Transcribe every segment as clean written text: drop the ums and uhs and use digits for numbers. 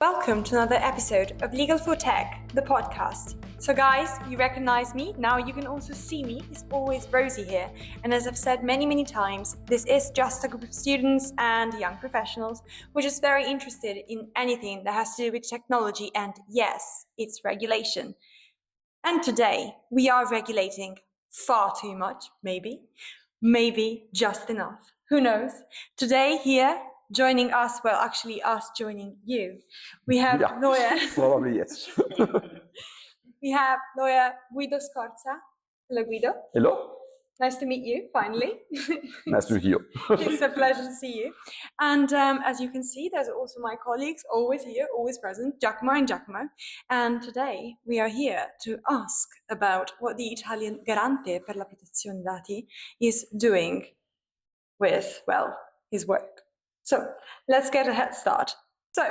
Welcome to another episode of Legal for Tech, the podcast. So guys, you recognize me, now you can also see me. It's always Rosie here. And as I've said many times, this is just a group of students and young professionals which is very interested in anything that has to do with technology, and yes, it's regulation. And today we are regulating far too much, maybe just enough. Who knows? Today here, joining us, well, actually us joining you, we have lawyer. Probably yes. We have lawyer Guido Scorza. Hello, Guido. Hello. Nice to meet you, finally. Nice to meet you. It's a pleasure to see you. And as you can see, there's also my colleagues, always here, always present, Giacomo and Giacomo. And today we are here to ask about what the Italian Garante per la protezione dati is doing with, well, his work. So let's get a head start. So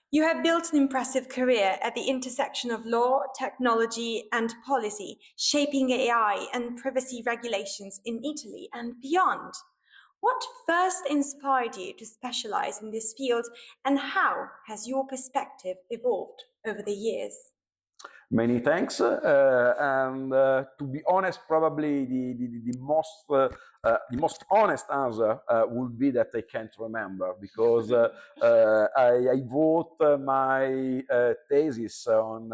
you have built an impressive career at the intersection of law, technology, and policy, shaping AI and privacy regulations in Italy and beyond. What first inspired you to specialize in this field, and how has your perspective evolved over the years? Many thanks. To be honest, probably the most honest answer would be that I can't remember, because I wrote my thesis on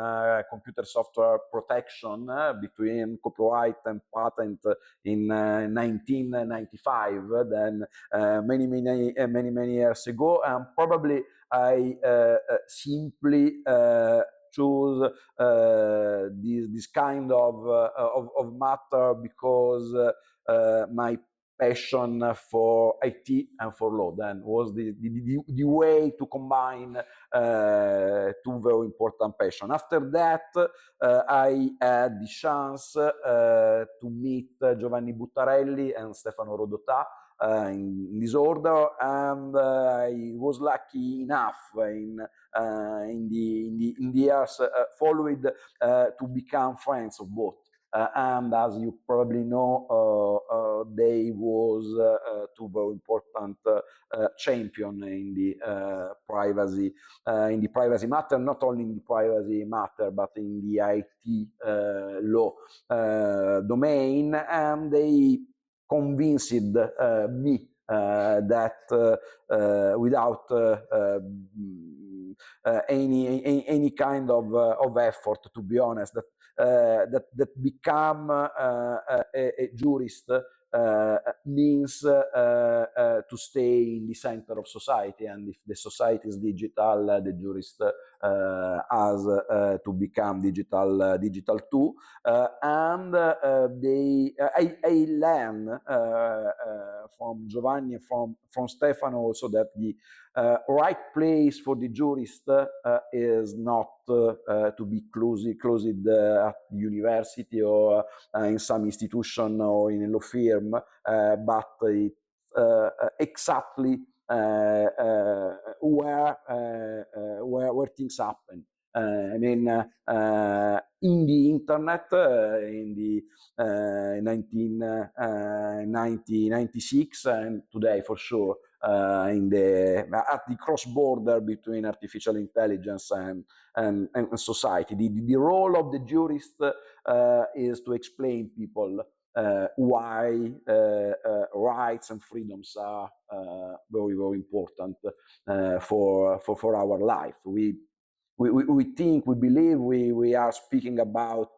computer software protection between copyright and patent in 1995. Then many years ago, and probably I simply choose this kind of matter because my passion for IT and for law then was the way to combine two very important passions. After that, I had the chance to meet Giovanni Buttarelli and Stefano Rodotà in this order, and I was lucky enough in the years followed to become friends of both. And as you probably know, they was two very important champion in the privacy matter, not only in the privacy matter, but in the IT law domain, and they convinced me that without any kind of effort, to be honest, that become a jurist means to stay in the center of society, and if the society is digital, the jurist has to become digital too. And I learn from Giovanni and from Stefano also that the right place for the jurist is not to be closed at the university or in some institution or in a law firm, but it's exactly where things happen. I mean, in the internet, in the 1996, and today for sure, at the cross border between artificial intelligence and society. The role of the jurist is to explain people why rights and freedoms are very important for our life. We believe we are speaking about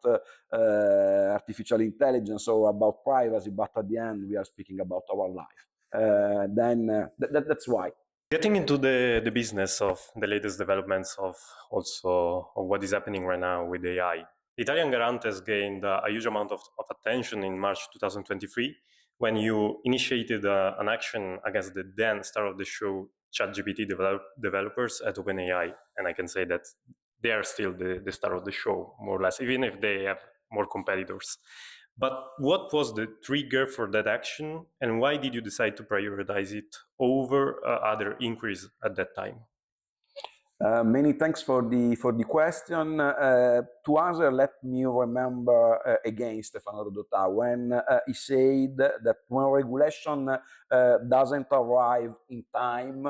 artificial intelligence or about privacy, but at the end we are speaking about our life. That's why. Getting into the business of the latest developments of what is happening right now with AI, the Italian Garante has gained a huge amount of attention in March 2023 when you initiated an action against the then star of the show, ChatGPT developers at OpenAI. And I can say that they are still the star of the show, more or less, even if they have more competitors. But what was the trigger for that action, and why did you decide to prioritize it over other inquiries at that time? Many thanks for the question. To answer, let me remember again Stefano Rodotà when he said that when regulation doesn't arrive in time,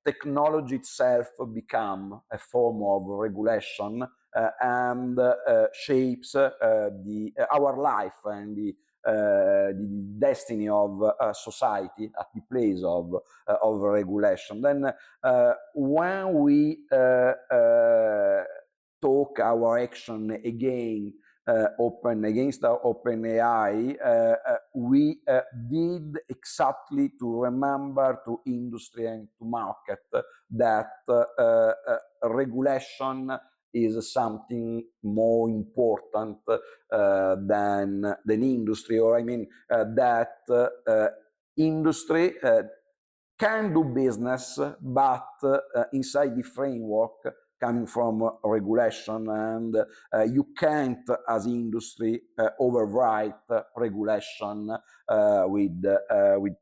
technology itself become a form of regulation and shapes our life and the destiny of society at the place of regulation. Then when we talk our action against our OpenAI, we did exactly to remember to industry and to market that regulation is something more important than industry, or I mean that industry can do business, but inside the framework coming from regulation, and you can't, as industry, override regulation with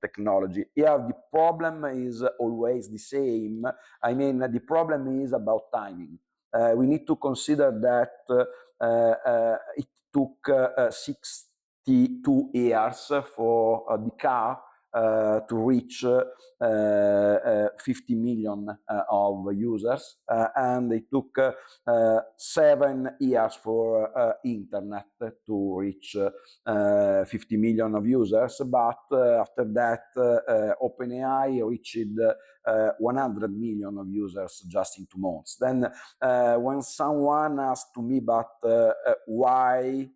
technology. Yeah, the problem is always the same. I mean, the problem is about timing. We need to consider that it took 62 years for the car to reach 50 million of users, and it took 7 years for internet to reach 50 million of users, but after that OpenAI reached 100 million of users just in 2 months. Then when someone asked to me, but why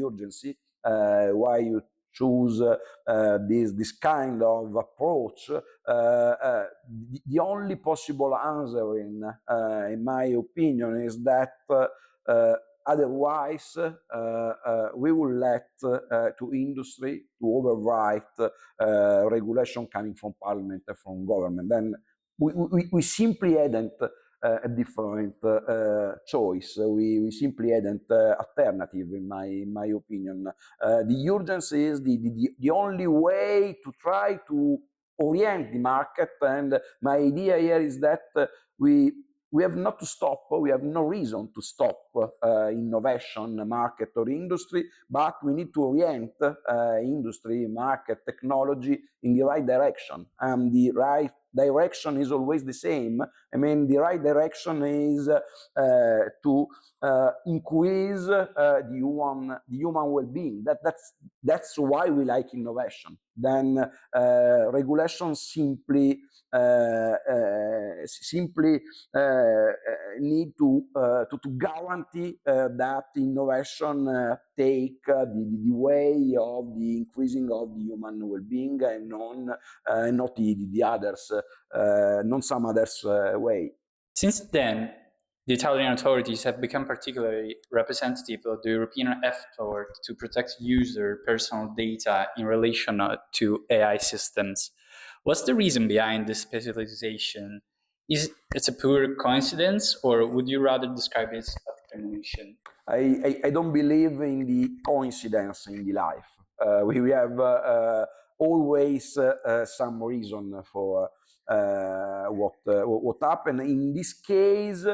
urgency, why you choose this kind of approach, the only possible answer in my opinion is that otherwise we will let to industry to overwrite regulation coming from parliament and from government. Then we simply hadn't a different choice. We simply hadn't alternative, in my opinion. The urgency is the only way to try to orient the market, and my idea here is that we have not to stop, we have no reason to stop innovation, market or industry, but we need to orient industry, market, technology in the right direction. And the right direction is always the same. I mean, the right direction is to increase the human well-being. That's why we like innovation. Then regulation simply need to guarantee that innovation take the way of the increasing of the human well-being and not the others, not some others way. Since then, the Italian authorities have become particularly representative of the European effort to protect user personal data in relation to AI systems. What's the reason behind this specialization? Is it a pure coincidence, or would you rather describe it as a determination? I don't believe in the coincidence in the life. We have always some reason for what happened. In this case,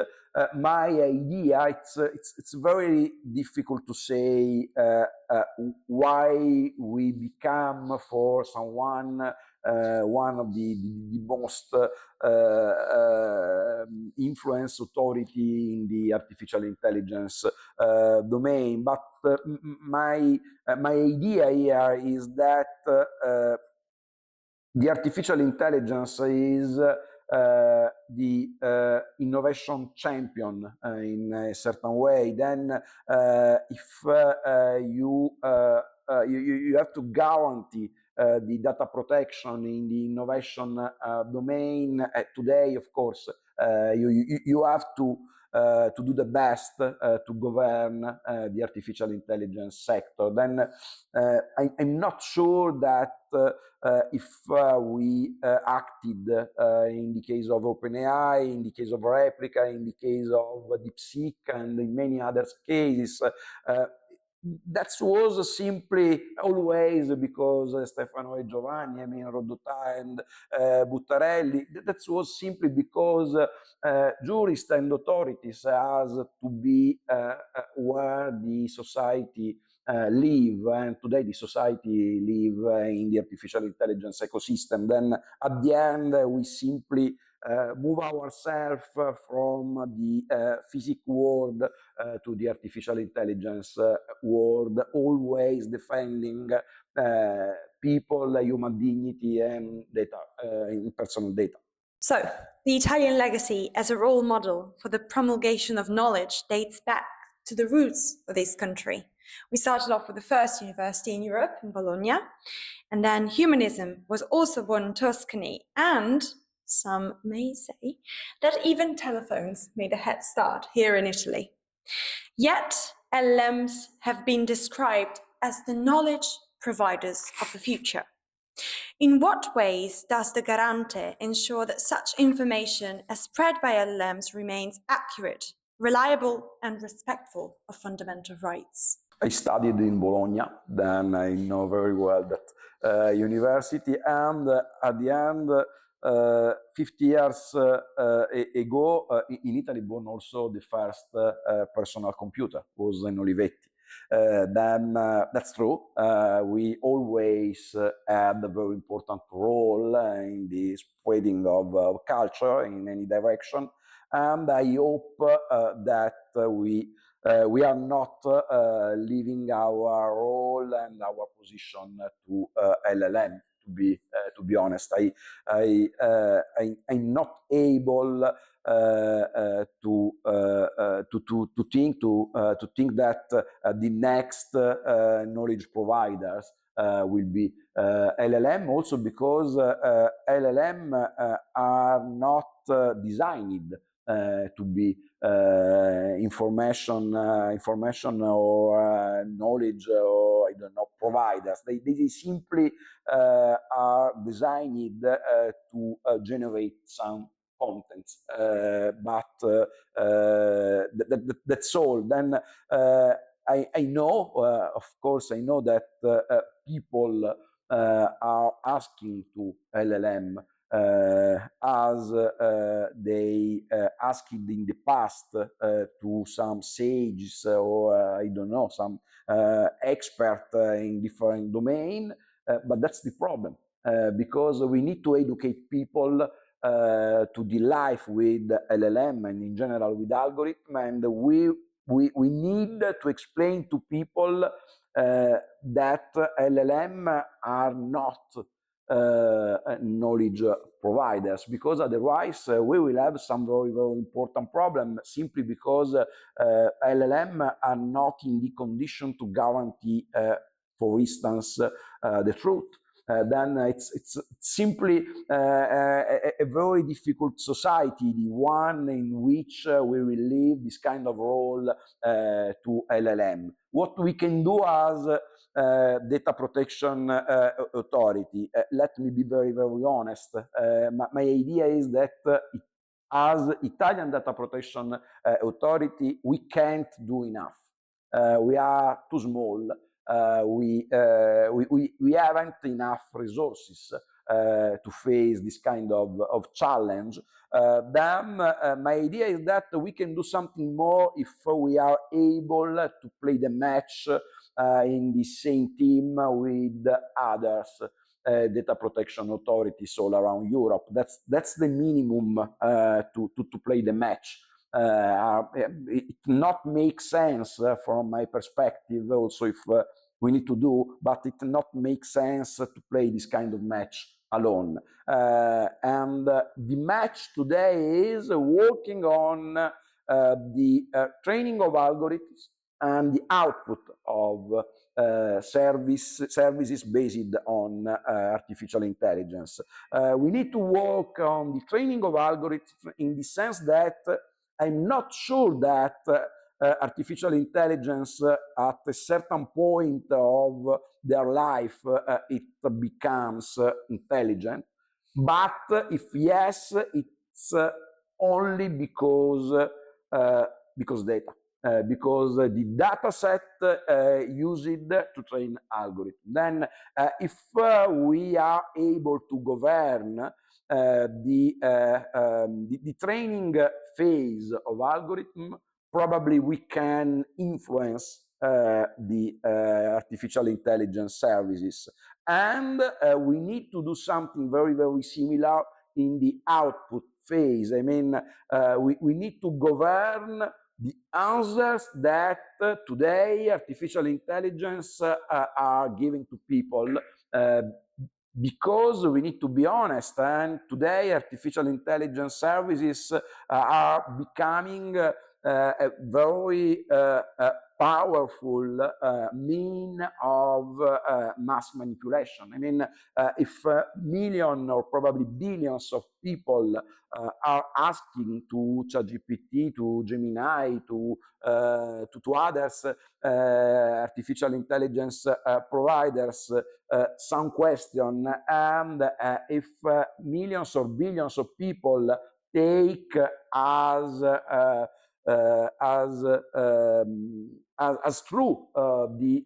my idea, it's very difficult to say why we become for someone one of the most influence authority in the artificial intelligence domain. But my idea here is that the artificial intelligence is the innovation champion in a certain way. Then if you have to guarantee the data protection in the innovation domain today, of course, you have to do the best to govern the artificial intelligence sector. Then I'm not sure that if we acted in the case of OpenAI, in the case of Replica, in the case of DeepSeek, and in many other cases, that was simply always because Stefano e Giovanni, I mean Rodotà and Buttarelli, that was simply because jurists and authorities has to be where the society live, and today the society live in the artificial intelligence ecosystem. Then at the end we simply move ourselves from the physics world to the artificial intelligence world, always defending people, human dignity, and data, personal data. So, the Italian legacy as a role model for the promulgation of knowledge dates back to the roots of this country. We started off with the first university in Europe, in Bologna, and then humanism was also born in Tuscany, and some may say that even telephones made a head start here in Italy. Yet, LLMs have been described as the knowledge providers of the future. In what ways does the Garante ensure that such information as spread by LLMs remains accurate, reliable, and respectful of fundamental rights? I studied in Bologna, then I know very well that university, and at the end, 50 years ago, in Italy, born also the first personal computer, was an Olivetti. Then that's true. We always had a very important role in the spreading of culture in any direction, and I hope that we are not leaving our role and our position to LLM. To be honest, I'm not able to think that the next knowledge providers will be LLM, also because LLM are not designed to be information or knowledge or I don't know providers. They simply are designed to generate some contents, but that's all. Then I know, of course, I know that people are asking to LLM as they asked in the past to some sages or I don't know, some expert in different domain, but that's the problem because we need to educate people to the life with LLM and in general with algorithm, and we need to explain to people that LLM are not knowledge providers, because otherwise we will have some very, very important problem, simply because LLM are not in the condition to guarantee, for instance, the truth. Then it's simply a very difficult society, the one in which we will leave this kind of role to LLM. What we can do as data protection authority, let me be very, very honest. My idea is that as Italian data protection authority, we can't do enough. We are too small. We haven't enough resources to face this kind of challenge. Then my idea is that we can do something more if we are able to play the match in the same team with others data protection authorities all around Europe. That's the minimum to play the match. It not makes sense from my perspective, also if we need to do, but it not makes sense to play this kind of match alone. And the match today is working on the training of algorithms and the output of services based on artificial intelligence. We need to work on the training of algorithms in the sense that I'm not sure that artificial intelligence at a certain point of their life it becomes intelligent, but if yes, it's only because data. Because the data set used to train algorithm. Then if we are able to govern the training phase of algorithm, probably we can influence the artificial intelligence services. And we need to do something very, very similar in the output phase. I mean, we need to govern the answers that today artificial intelligence are giving to people, because we need to be honest, and today artificial intelligence services are becoming a very powerful mean of mass manipulation. I mean, if millions or probably billions of people are asking to ChatGPT, to Gemini, to others artificial intelligence providers some question, and if millions or billions of people take as true the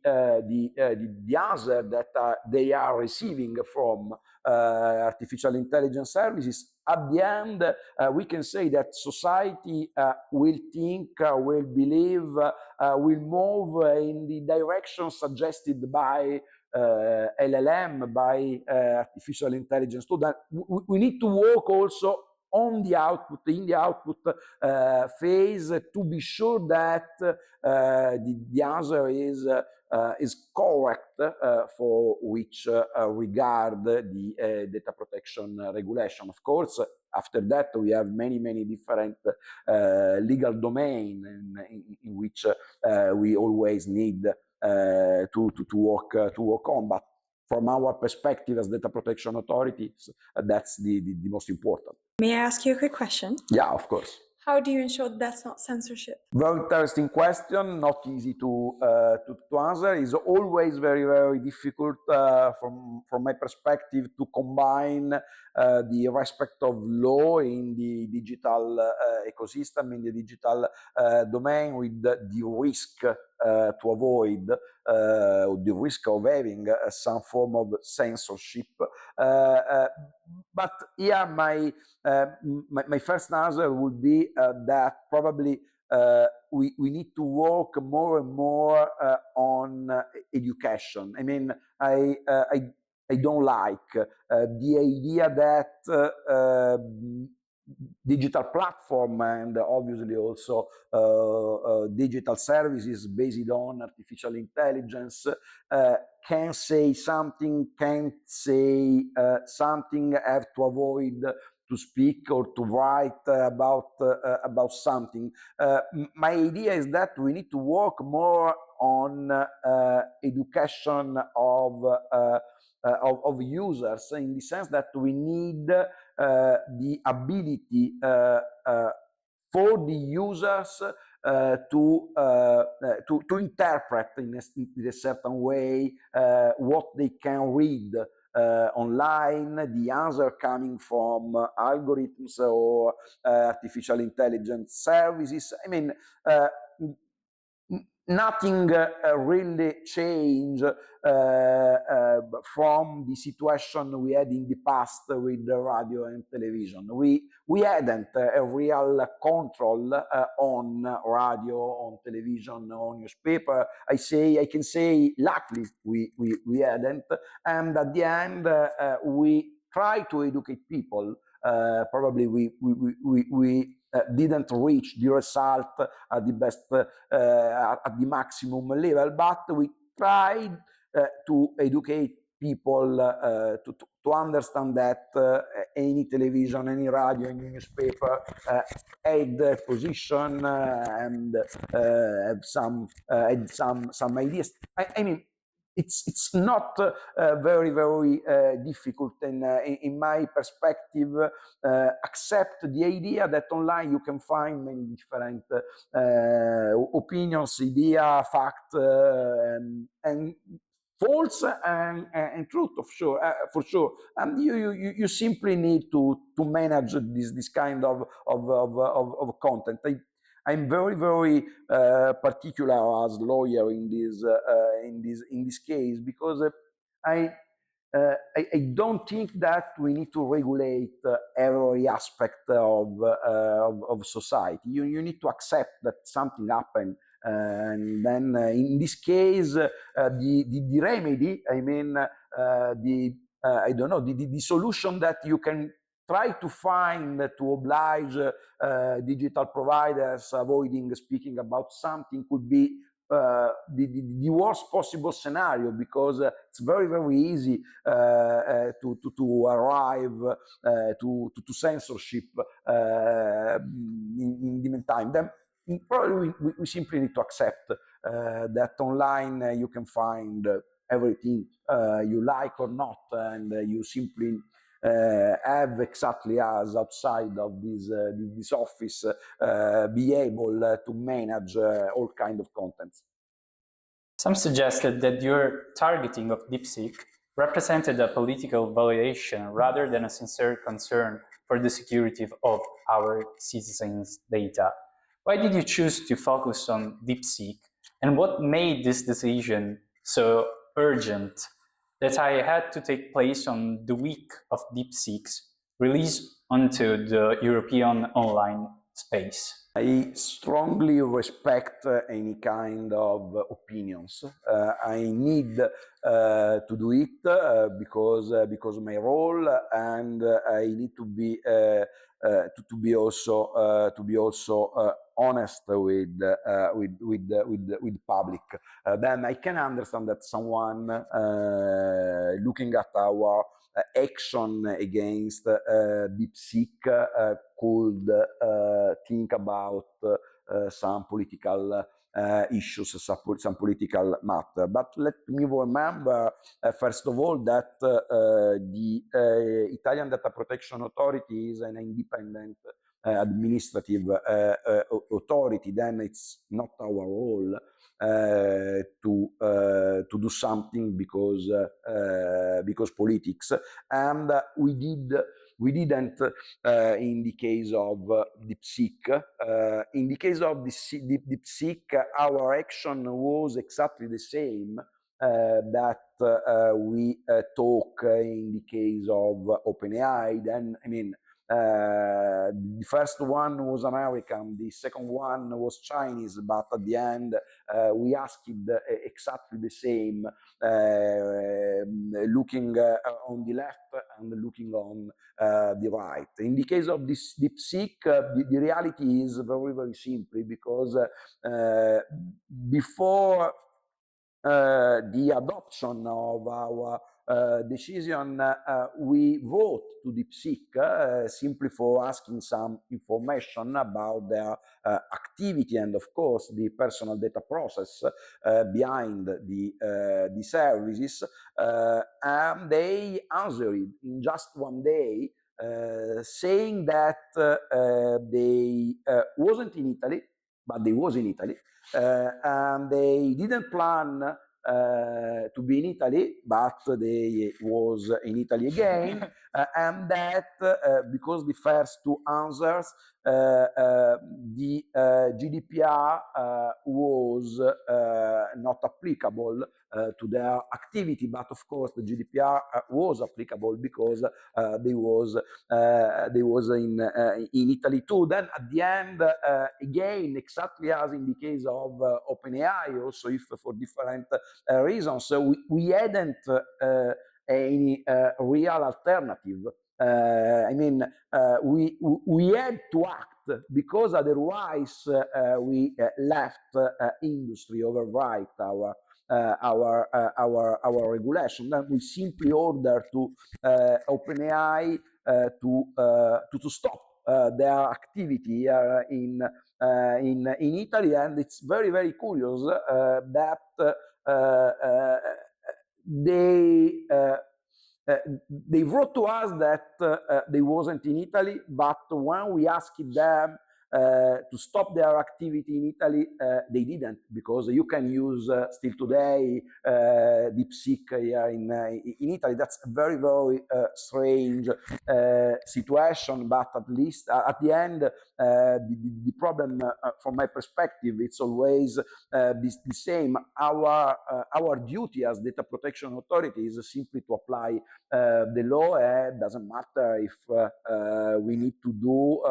answer that they are receiving from artificial intelligence services, at the end we can say that society will think, will believe, will move in the direction suggested by LLM, by artificial intelligence. So that we need to work also on the output, in the output phase, to be sure that the answer is correct for which regard the data protection regulation. Of course, after that we have many different legal domain in which we always need to work on, but from our perspective as data protection authorities, that's the most important. May I ask you a quick question? Yeah, of course. How do you ensure that's not censorship? Very interesting question, not easy to answer. It's always very difficult from my perspective to combine the respect of law in the digital ecosystem, in the digital domain, with the risk to avoid, the risk of having some form of censorship. But yeah, my first answer would be that probably we need to work more and more on education. I mean, I don't like the idea that digital platform and obviously also digital services based on artificial intelligence can say something, can't say something, have to avoid to speak or to write about something. My idea is that we need to work more on education of users, in the sense that we need the ability for the users to interpret in a certain way what they can read online, the answer coming from algorithms or artificial intelligence services. I mean, nothing really changed from the situation we had in the past with the radio and television. We hadn't a real control on radio, on television, on newspaper. I can say luckily we hadn't, and at the end we try to educate people. Probably we didn't reach the result at the best, at the maximum level, but we tried to educate people to understand that any television, any radio, any newspaper had a position and had some ideas. I mean, it's not very difficult, in my perspective, accept the idea that online you can find many different opinions, idea, fact, and false and truth, for sure. And you simply need to manage this kind of content. I'm very particular as lawyer in this case, because I don't think that we need to regulate every aspect of society. You need to accept that something happened, and then in this case, the remedy. I mean, I don't know, the solution that you can try to find, to oblige digital providers avoiding speaking about something could be the worst possible scenario, because it's very easy to arrive to censorship in the meantime. Then probably we simply need to accept that online you can find everything you like or not, and you simply have, exactly as outside of this office, be able to manage all kind of contents. Some suggested that your targeting of DeepSeek represented a political validation rather than a sincere concern for the security of our citizens' data. Why did you choose to focus on DeepSeek, and what made this decision so urgent that I had to take place on the week of DeepSeek's release onto the European online space? I strongly respect any kind of opinions. I need to do it because of my role, and I need to be also honest with public. Then I can understand that someone looking at our action against DeepSeek could think about some political issues, some political matter. But let me remember, first of all, that the Italian Data Protection Authority is an independent administrative authority. Then it's not our role to do something because politics, and we didn't in the case of DeepSeek. In the case of DeepSeek, our action was exactly the same that we took in the case of OpenAI. Then, I mean, the first one was American, the second one was Chinese, but at the end we asked exactly the same, looking on the left and looking on the right. In the case of this DeepSeek, the reality is very simple, because before the adoption of our decision, we wrote to DeepSeek simply for asking some information about their activity and, of course, the personal data process behind the services, and they answered in just one day, saying that they wasn't in Italy, but they was in Italy, and they didn't plan to be in Italy, but they was in Italy again, and that because the first two answers, the GDPR was not applicable to their activity, but of course the GDPR was applicable because they was in Italy too. Then at the end, again, exactly as in the case of OpenAI, also if for different reasons, so we hadn't any real alternative. I mean, we had to act, because otherwise we left industry overwrite our regulation. Then we simply order to OpenAI to stop their activity in Italy, and it's very curious that they wrote to us that they wasn't in Italy, but when we asked them to stop their activity in Italy, they didn't, because you can use still today DeepSeek here in Italy. That's a very strange situation, but at least at the end, the problem from my perspective, it's always the same. Our duty as data protection authority is simply to apply the law. It doesn't matter if we need to do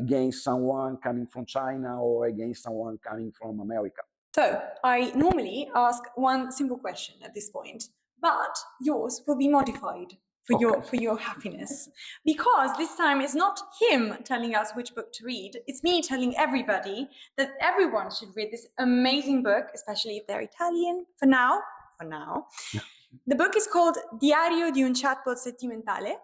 against someone coming from China or against someone coming from America. So I normally ask one simple question at this point, but yours will be modified. for your happiness. Because this time it's not him telling us which book to read, it's me telling everybody that everyone should read this amazing book, especially if they're Italian, for now. The book is called Diario di un chatbot sentimentale.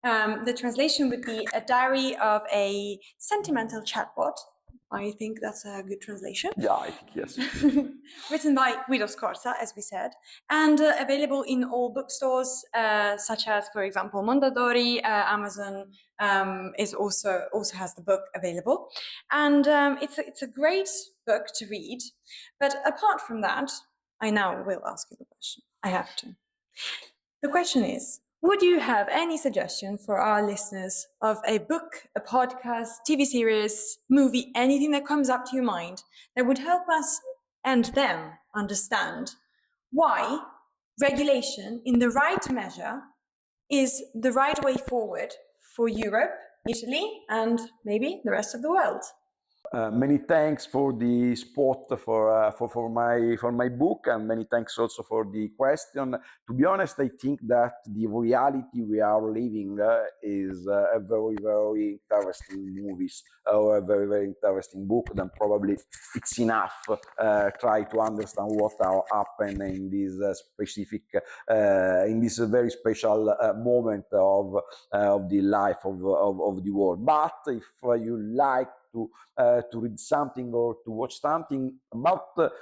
The translation would be A Diary of a Sentimental Chatbot. I think that's a good translation. Yeah, I think yes. Written by Guido Scorza, as we said, and available in all bookstores, such as, for example, Mondadori. Amazon is also has the book available, and it's a great book to read. But apart from that, I now will ask you the question. I have to. The question is, would you have any suggestion for our listeners of a book, a podcast, TV series, movie, anything that comes up to your mind that would help us and them understand why regulation in the right measure is the right way forward for Europe, Italy, and maybe the rest of the world? Many thanks for the spot for my book, and many thanks also for the question. To be honest, I think that the reality we are living is a very, very interesting movies or a very, very interesting book. Then probably it's enough try to understand what are happening in this specific in this very special moment of the life of the world. But if you like to read something or to watch something about the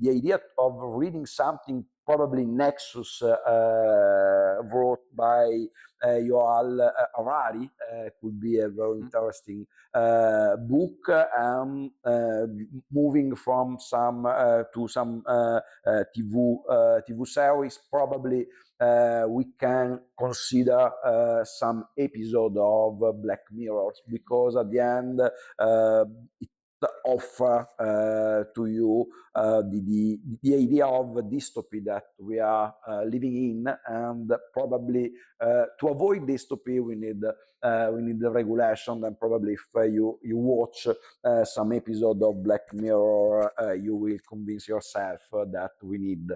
idea of reading something, probably Nexus wrote by Yuval Harari could be a very interesting book. Moving from some to some TV series, probably we can consider some episode of Black Mirror, because at the end it offer to you the idea of dystopy that we are living in, and probably to avoid dystopy we need the regulation. And probably if you watch some episode of Black Mirror, you will convince yourself that we need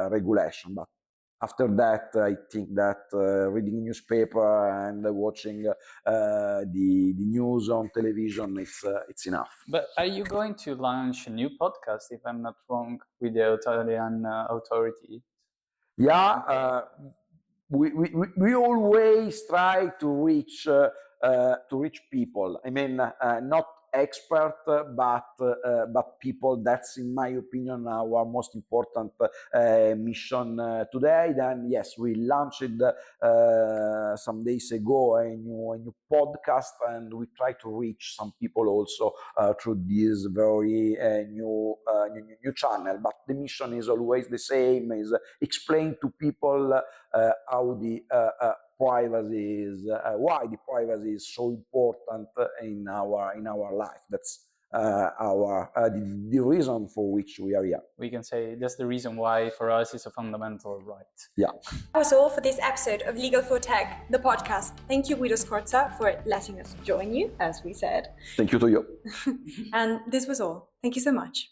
regulation. But after that, I think that reading newspaper and watching the news on television, it's enough. But are you going to launch a new podcast, if I'm not wrong, with the Italian authority? Yeah, Okay. We always try to reach people. I mean, not expert, but people. That's, in my opinion, our most important mission today. Then yes, we launched some days ago a new podcast, and we try to reach some people also through this very new channel. But the mission is always the same: is explain to people how the privacy is, why the privacy is so important in our life. That's the reason for which we are here. We can say that's the reason why for us it's a fundamental right. Yeah. That was all for this episode of Legal for Tech, the podcast. Thank you, Guido Scorza, for letting us join you, as we said. Thank you to you. And this was all. Thank you so much.